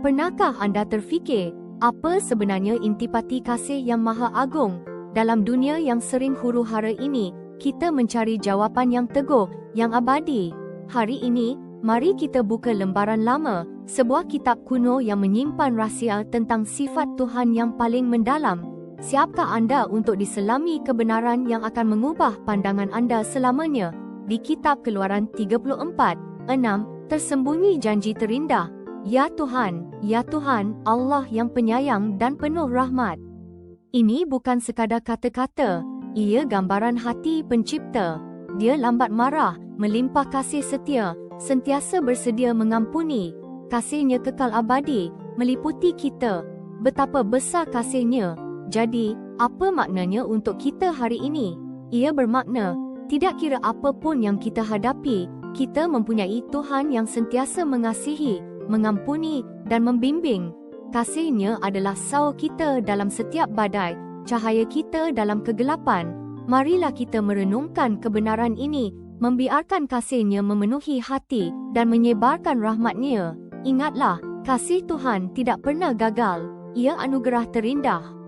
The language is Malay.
Pernahkah anda terfikir, apa sebenarnya intipati kasih yang maha agung? Dalam dunia yang sering huru-hara ini, kita mencari jawapan yang teguh, yang abadi. Hari ini, mari kita buka lembaran lama, sebuah kitab kuno yang menyimpan rahsia tentang sifat Tuhan yang paling mendalam. Siapkah anda untuk diselami kebenaran yang akan mengubah pandangan anda selamanya? Di kitab Keluaran 34:6, tersembunyi janji terindah. Ya Tuhan, Allah yang penyayang dan penuh rahmat. Ini bukan sekadar kata-kata, ia gambaran hati pencipta. Dia lambat marah, melimpah kasih setia, sentiasa bersedia mengampuni. Kasihnya kekal abadi, meliputi kita. Betapa besar kasihnya. Jadi, apa maknanya untuk kita hari ini? Ia bermakna, tidak kira apa pun yang kita hadapi, kita mempunyai Tuhan yang sentiasa mengasihi, mengampuni dan membimbing. Kasihnya adalah saur kita dalam setiap badai, cahaya kita dalam kegelapan. Marilah kita merenungkan kebenaran ini, membiarkan kasihnya memenuhi hati dan menyebarkan rahmatnya. Ingatlah, kasih Tuhan tidak pernah gagal. Ia anugerah terindah.